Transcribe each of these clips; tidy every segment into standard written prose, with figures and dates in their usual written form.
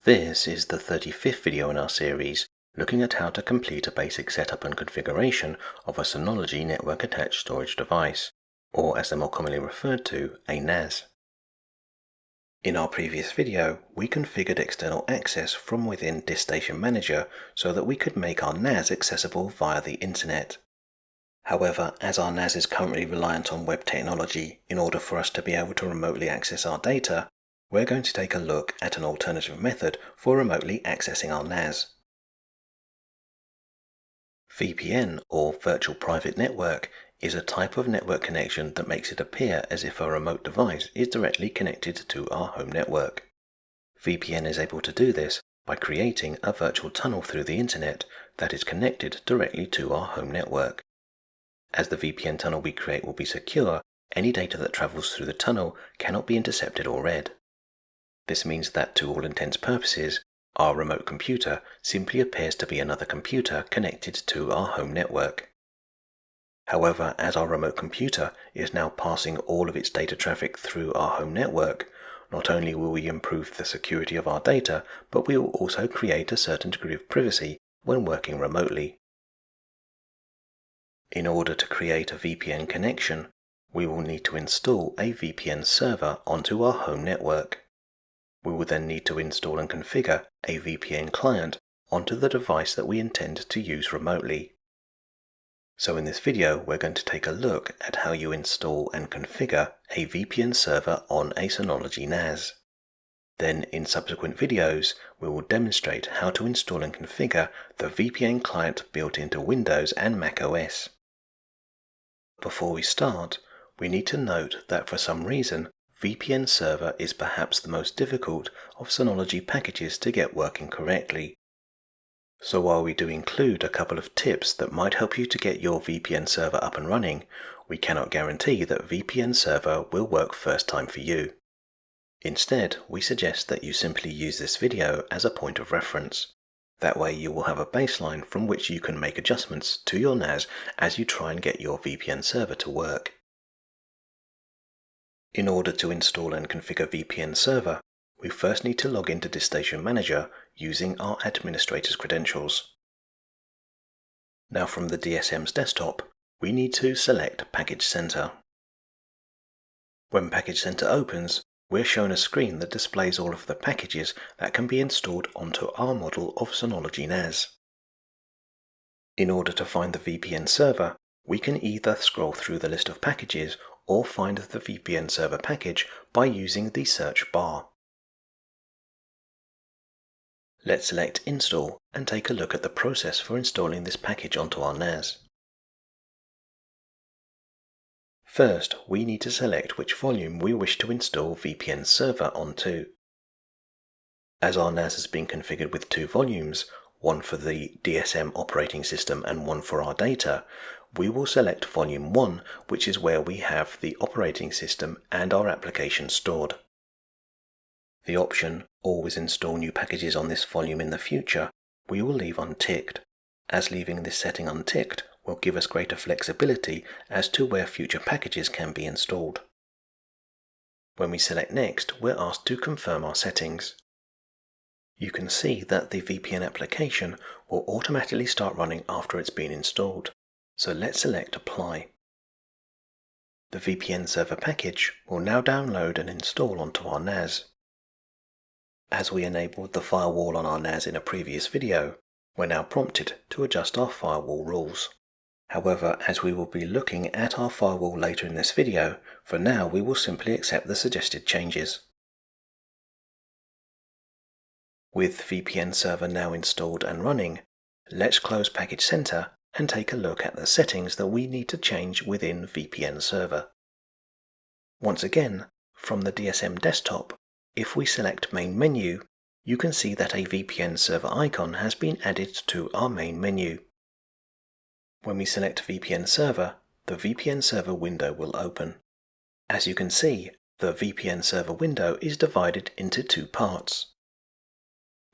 This is the 35th video in our series looking at how to complete a basic setup and configuration of a Synology network attached storage device, or as they're more commonly referred to, a NAS. In our previous video, we configured external access from within DiskStation Manager so that we could make our NAS accessible via the internet. However, as our NAS is currently reliant on web technology in order for us to be able to remotely access our data, we're going to take a look at an alternative method for remotely accessing our NAS. VPN, or Virtual Private Network, is a type of network connection that makes it appear as if a remote device is directly connected to our home network. VPN is able to do this by creating a virtual tunnel through the internet that is connected directly to our home network. As the VPN tunnel we create will be secure, any data that travels through the tunnel cannot be intercepted or read. This means that to all intents and purposes, our remote computer simply appears to be another computer connected to our home network. However, as our remote computer is now passing all of its data traffic through our home network, not only will we improve the security of our data, but we will also create a certain degree of privacy when working remotely. In order to create a VPN connection, we will need to install a VPN server onto our home network. We will then need to install and configure a VPN client onto the device that we intend to use remotely. So in this video, we're going to take a look at how you install and configure a VPN server on a Synology NAS. Then in subsequent videos, we will demonstrate how to install and configure the VPN client built into Windows and Mac OS. Before we start, we need to note that for some reason, VPN Server is perhaps the most difficult of Synology packages to get working correctly. So while we do include a couple of tips that might help you to get your VPN server up and running, we cannot guarantee that VPN Server will work first time for you. Instead, we suggest that you simply use this video as a point of reference. That way you will have a baseline from which you can make adjustments to your NAS as you try and get your VPN server to work. In order to install and configure VPN Server, we first need to log into DiskStation Manager using our administrator's credentials. Now from the DSM's desktop, we need to select Package Center. When Package Center opens, we're shown a screen that displays all of the packages that can be installed onto our model of Synology NAS. In order to find the VPN server, we can either scroll through the list of packages or find the VPN server package by using the search bar. Let's select Install and take a look at the process for installing this package onto our NAS. First, we need to select which volume we wish to install VPN Server onto. As our NAS has been configured with two volumes, one for the DSM operating system and one for our data, we will select Volume 1, which is where we have the operating system and our application stored. The option Always install new packages on this volume in the future we will leave unticked, as leaving this setting unticked will give us greater flexibility as to where future packages can be installed. When we select Next, we're asked to confirm our settings. You can see that the VPN application will automatically start running after it's been installed, so let's select Apply. The VPN server package will now download and install onto our NAS. As we enabled the firewall on our NAS in a previous video, we're now prompted to adjust our firewall rules. However, as we will be looking at our firewall later in this video, for now we will simply accept the suggested changes. With VPN Server now installed and running, let's close Package Center and take a look at the settings that we need to change within VPN Server. Once again, from the DSM desktop, if we select Main Menu, you can see that a VPN Server icon has been added to our main menu. When we select VPN Server, the VPN Server window will open. As you can see, the VPN Server window is divided into two parts.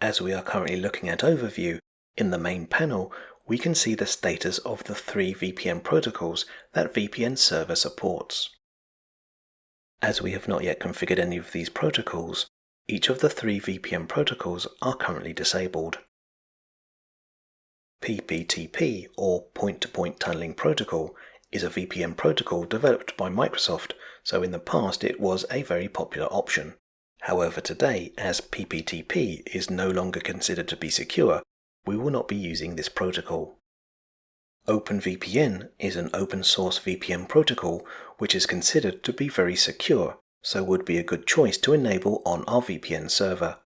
As we are currently looking at Overview, in the main panel, we can see the status of the 3 VPN protocols that VPN Server supports. As we have not yet configured any of these protocols, each of the three VPN protocols are currently disabled. PPTP, or Point-to-Point Tunneling Protocol, is a VPN protocol developed by Microsoft, so in the past it was a very popular option. However, today, as PPTP is no longer considered to be secure, we will not be using this protocol. OpenVPN is an open-source VPN protocol which is considered to be very secure, so would be a good choice to enable on our VPN server.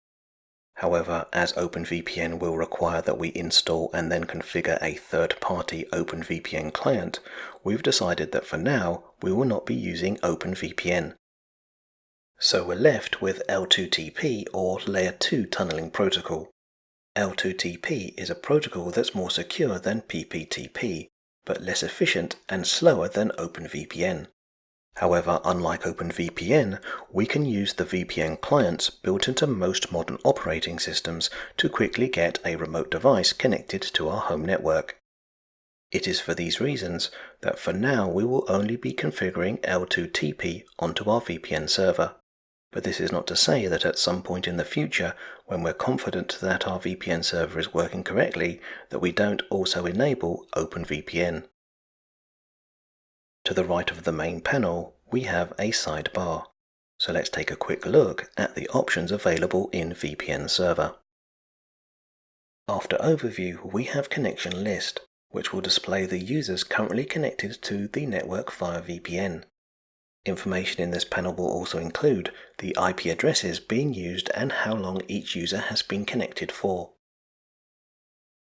However, as OpenVPN will require that we install and then configure a third-party OpenVPN client, we've decided that for now we will not be using OpenVPN. So we're left with L2TP, or Layer 2 Tunneling Protocol. L2TP is a protocol that's more secure than PPTP, but less efficient and slower than OpenVPN. However, unlike OpenVPN, we can use the VPN clients built into most modern operating systems to quickly get a remote device connected to our home network. It is for these reasons that for now we will only be configuring L2TP onto our VPN server. But this is not to say that at some point in the future, when we're confident that our VPN server is working correctly, that we don't also enable OpenVPN. To the right of the main panel, we have a sidebar. So let's take a quick look at the options available in VPN Server. After Overview, we have Connection List, which will display the users currently connected to the network via VPN. Information in this panel will also include the IP addresses being used and how long each user has been connected for.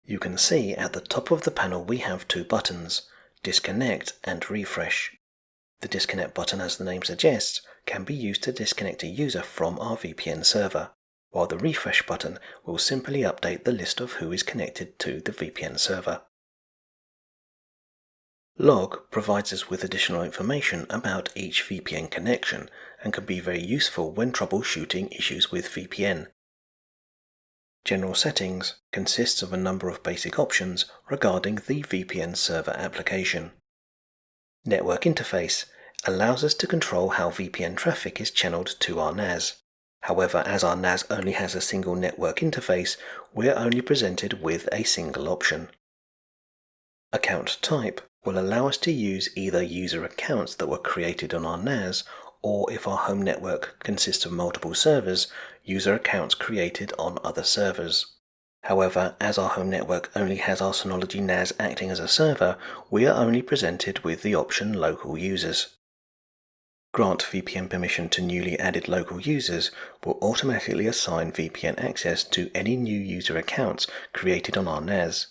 You can see at the top of the panel we have two buttons, Disconnect and Refresh. The Disconnect button, as the name suggests, can be used to disconnect a user from our VPN server, while the Refresh button will simply update the list of who is connected to the VPN server. Log provides us with additional information about each VPN connection and can be very useful when troubleshooting issues with VPN. General Settings consists of a number of basic options regarding the VPN server application. Network Interface allows us to control how VPN traffic is channeled to our NAS. However, as our NAS only has a single network interface, we're only presented with a single option. Account Type will allow us to use either user accounts that were created on our NAS, or if our home network consists of multiple servers, user accounts created on other servers. However, as our home network only has our Synology NAS acting as a server, we are only presented with the option Local Users. Grant VPN permission to newly added local users will automatically assign VPN access to any new user accounts created on our NAS.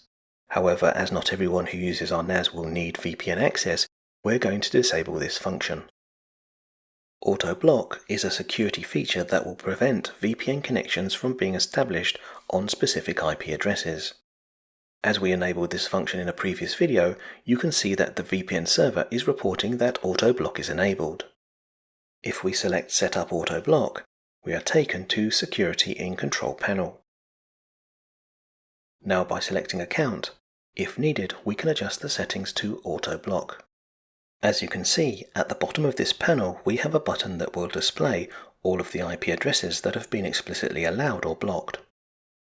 However, as not everyone who uses our NAS will need VPN access, we're going to disable this function. Auto Block is a security feature that will prevent VPN connections from being established on specific IP addresses. As we enabled this function in a previous video, you can see that the VPN server is reporting that Auto Block is enabled. If we select Setup Auto Block, we are taken to Security in Control panel. Now by selecting Account, if needed, we can adjust the settings to Auto Block. As you can see, at the bottom of this panel we have a button that will display all of the IP addresses that have been explicitly allowed or blocked.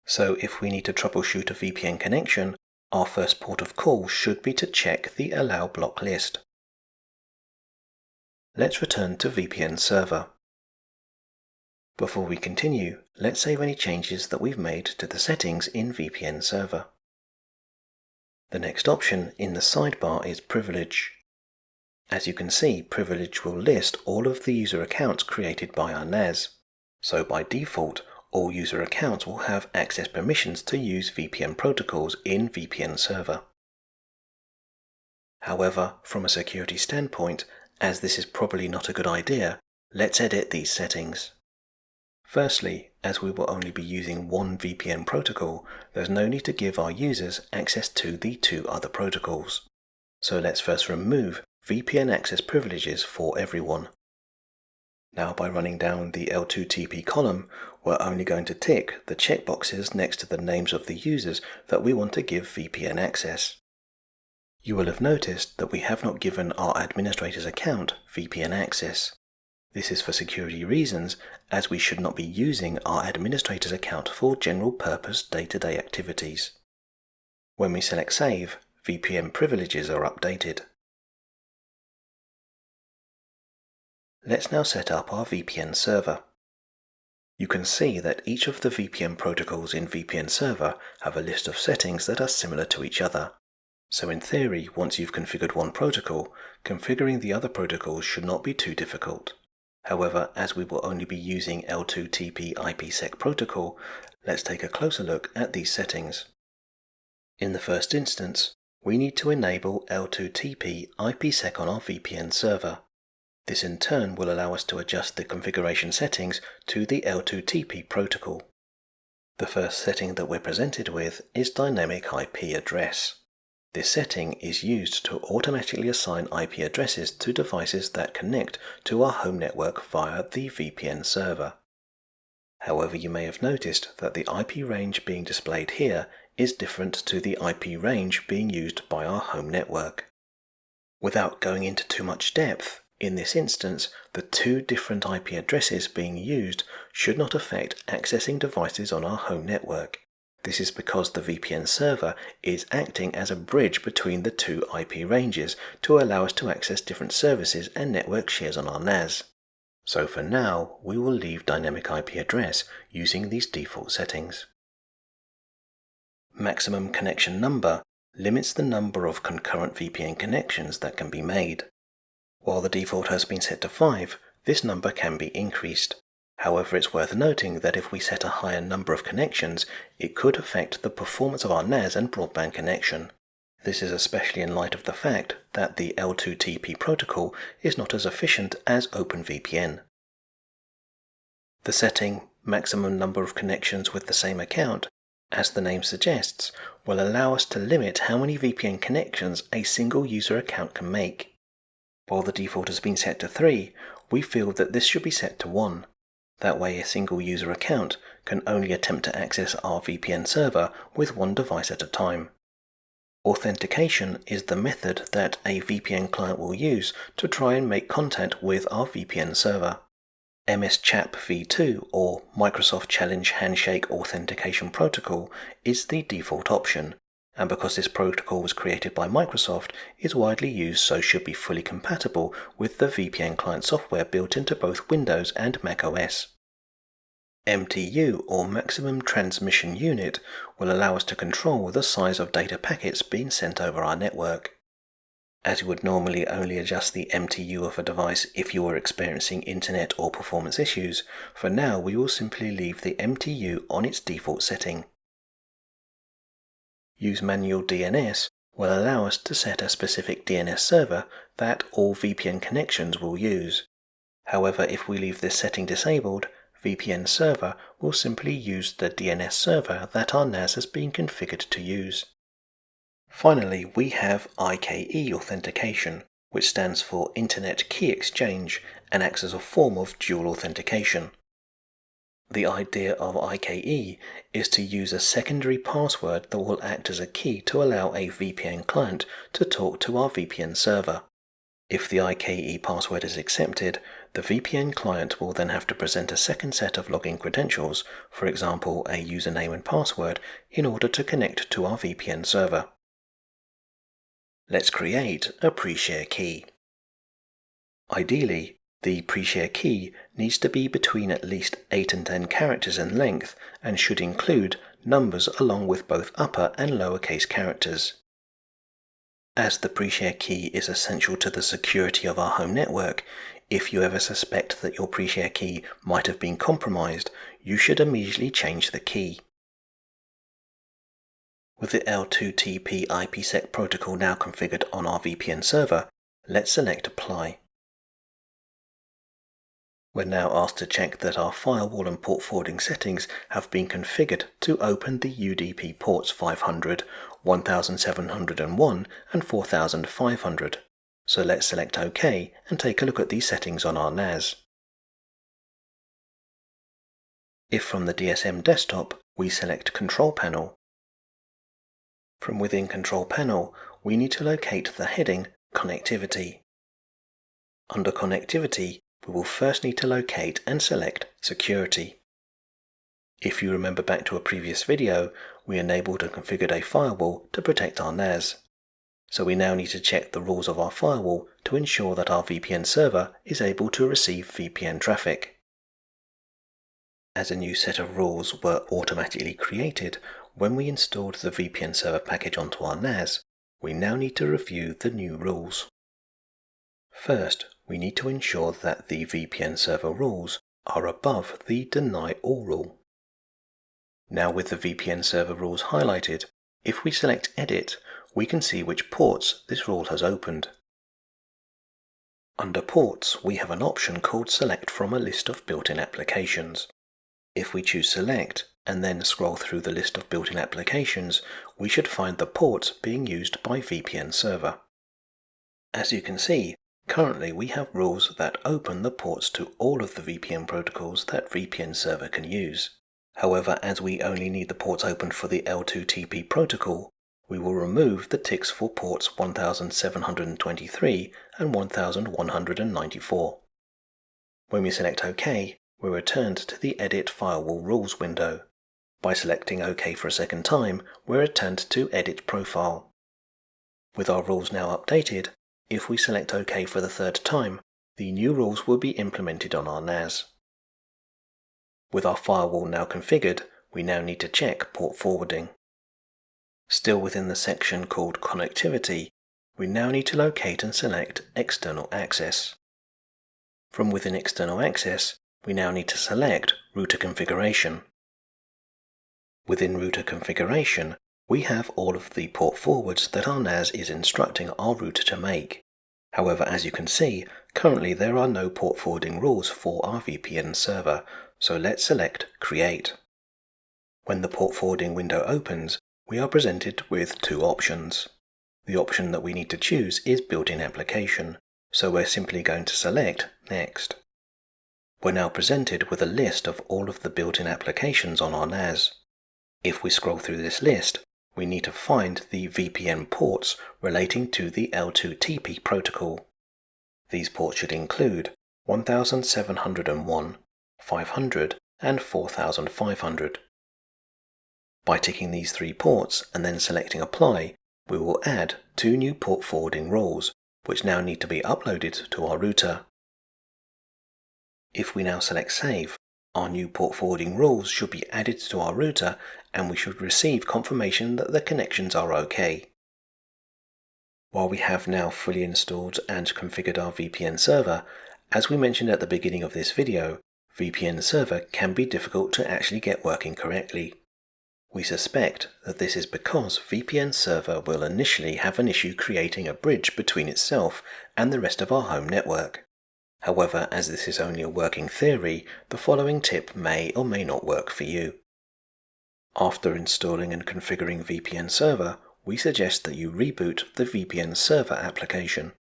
So if we need to troubleshoot a VPN connection, our first port of call should be to check the Allow Block list. Let's return to VPN Server. Before we continue, let's save any changes that we've made to the settings in VPN Server. The next option in the sidebar is Privilege. As you can see, Privilege will list all of the user accounts created by our NAS. So by default, all user accounts will have access permissions to use VPN protocols in VPN Server. However, from a security standpoint, as this is probably not a good idea, let's edit these settings. Firstly, as we will only be using one VPN protocol, there's no need to give our users access to the two other protocols. So let's first remove VPN access privileges for everyone. Now by running down the L2TP column, we're only going to tick the checkboxes next to the names of the users that we want to give VPN access. You will have noticed that we have not given our administrator's account VPN access. This is for security reasons, as we should not be using our administrator's account for general purpose day-to-day activities. When we select Save, VPN privileges are updated. Let's now set up our VPN server. You can see that each of the VPN protocols in VPN Server have a list of settings that are similar to each other. So in theory, once you've configured one protocol, configuring the other protocols should not be too difficult. However, as we will only be using L2TP IPSec protocol, let's take a closer look at these settings. In the first instance, we need to enable L2TP IPSec on our VPN server. This in turn will allow us to adjust the configuration settings to the L2TP protocol. The first setting that we're presented with is Dynamic IP Address. This setting is used to automatically assign IP addresses to devices that connect to our home network via the VPN server. However, you may have noticed that the IP range being displayed here is different to the IP range being used by our home network. Without going into too much depth, in this instance, the two different IP addresses being used should not affect accessing devices on our home network. This is because the VPN server is acting as a bridge between the two IP ranges to allow us to access different services and network shares on our NAS. So for now, we will leave Dynamic IP Address using these default settings. Maximum Connection Number limits the number of concurrent VPN connections that can be made. While the default has been set to 5, this number can be increased. However, it's worth noting that if we set a higher number of connections, it could affect the performance of our NAS and broadband connection. This is especially in light of the fact that the L2TP protocol is not as efficient as OpenVPN. The setting, Maximum Number of Connections with the Same Account, as the name suggests, will allow us to limit how many VPN connections a single user account can make. While the default has been set to 3, we feel that this should be set to 1. That way a single user account can only attempt to access our VPN server with one device at a time. Authentication is the method that a VPN client will use to try and make contact with our VPN server. MS-CHAP v2 or Microsoft Challenge Handshake Authentication Protocol is the default option, and because this protocol was created by Microsoft, is widely used, so should be fully compatible with the VPN client software built into both Windows and Mac OS. MTU or Maximum Transmission Unit will allow us to control the size of data packets being sent over our network. As you would normally only adjust the MTU of a device if you were experiencing internet or performance issues, for now we will simply leave the MTU on its default setting. Use Manual DNS will allow us to set a specific DNS server that all VPN connections will use. However, if we leave this setting disabled, VPN Server will simply use the DNS server that our NAS has been configured to use. Finally, we have IKE authentication, which stands for Internet Key Exchange and acts as a form of dual authentication. The idea of IKE is to use a secondary password that will act as a key to allow a VPN client to talk to our VPN server. If the IKE password is accepted, the VPN client will then have to present a second set of login credentials, for example a username and password, in order to connect to our VPN server. Let's create a pre-share key. Ideally, the pre-share key needs to be between at least 8 and 10 characters in length and should include numbers along with both upper and lowercase characters. As the pre-share key is essential to the security of our home network, if you ever suspect that your pre-share key might have been compromised, you should immediately change the key. With the L2TP IPSec protocol now configured on our VPN server, let's select Apply. We're now asked to check that our firewall and port forwarding settings have been configured to open the UDP ports 500, 1701 and 4500. So let's select OK and take a look at these settings on our NAS. If from the DSM desktop, we select Control Panel. From within Control Panel, we need to locate the heading Connectivity. Under Connectivity, we will first need to locate and select Security. If you remember back to a previous video, we enabled and configured a firewall to protect our NAS. So we now need to check the rules of our firewall to ensure that our VPN server is able to receive VPN traffic. As a new set of rules were automatically created when we installed the VPN server package onto our NAS, we now need to review the new rules. First, we need to ensure that the VPN server rules are above the Deny All rule. Now with the VPN server rules highlighted, if we select Edit, we can see which ports this rule has opened. Under Ports, we have an option called Select from a list of built-in applications. If we choose Select and then scroll through the list of built-in applications, we should find the ports being used by VPN Server. As you can see, currently we have rules that open the ports to all of the VPN protocols that VPN Server can use. However, as we only need the ports opened for the L2TP protocol, we will remove the ticks for ports 1723 and 1194. When we select OK, we're returned to the Edit Firewall Rules window. By selecting OK for a second time, we're returned to Edit Profile. With our rules now updated, if we select OK for the third time, the new rules will be implemented on our NAS. With our firewall now configured, we now need to check port forwarding. Still within the section called Connectivity, we now need to locate and select External Access. From within External Access, we now need to select Router Configuration. Within Router Configuration, we have all of the port forwards that our NAS is instructing our router to make. However, as you can see, currently there are no port forwarding rules for our VPN server, so let's select Create. When the port forwarding window opens, we are presented with two options. The option that we need to choose is Built-in Application, so we're simply going to select Next. We're now presented with a list of all of the built-in applications on our NAS. If we scroll through this list, we need to find the VPN ports relating to the L2TP protocol. These ports should include 1701, 500, and 4500. By ticking these three ports and then selecting Apply, we will add two new port forwarding rules, which now need to be uploaded to our router. If we now select Save, our new port forwarding rules should be added to our router and we should receive confirmation that the connections are OK. While we have now fully installed and configured our VPN server, as we mentioned at the beginning of this video, VPN server can be difficult to actually get working correctly. We suspect that this is because VPN server will initially have an issue creating a bridge between itself and the rest of our home network. However, as this is only a working theory, the following tip may or may not work for you. After installing and configuring VPN server, we suggest that you reboot the VPN server application.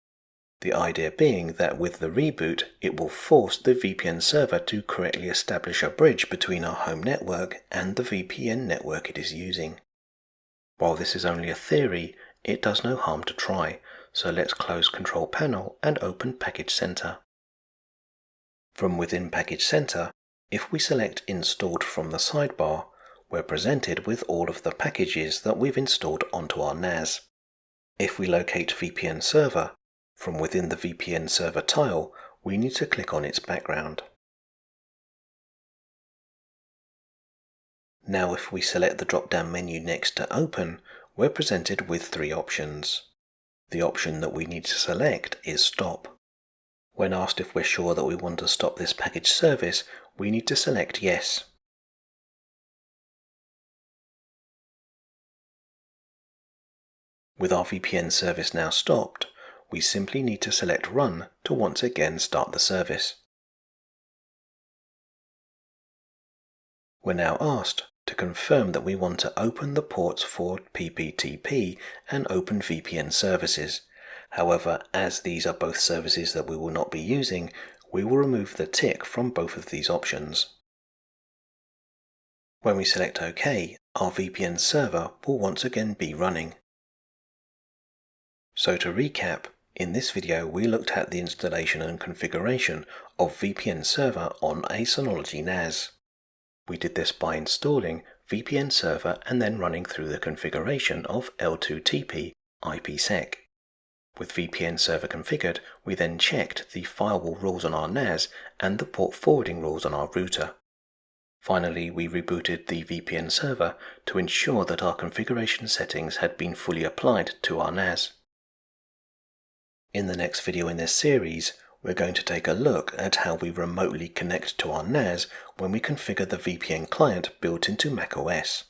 The idea being that with the reboot, it will force the VPN server to correctly establish a bridge between our home network and the VPN network it is using. While this is only a theory, it does no harm to try, so let's close Control Panel and open Package Center. From within Package Center, if we select Installed from the sidebar, we're presented with all of the packages that we've installed onto our NAS. If we locate VPN Server, from within the VPN Server tile, we need to click on its background. Now if we select the drop-down menu next to Open, we're presented with three options. The option that we need to select is Stop. When asked if we're sure that we want to stop this package service, we need to select Yes. With our VPN service now stopped, we simply need to select Run to once again start the service. We're now asked to confirm that we want to open the ports for PPTP and Open VPN services. However, as these are both services that we will not be using, we will remove the tick from both of these options. When we select OK, our VPN server will once again be running. So to recap, In this video, we looked at the installation and configuration of VPN Server on a Synology NAS. We did this by installing VPN Server and then running through the configuration of L2TP IPSec. With VPN Server configured, we then checked the firewall rules on our NAS and the port forwarding rules on our router. Finally, we rebooted the VPN Server to ensure that our configuration settings had been fully applied to our NAS. In the next video in this series, we're going to take a look at how we remotely connect to our NAS when we configure the VPN client built into macOS.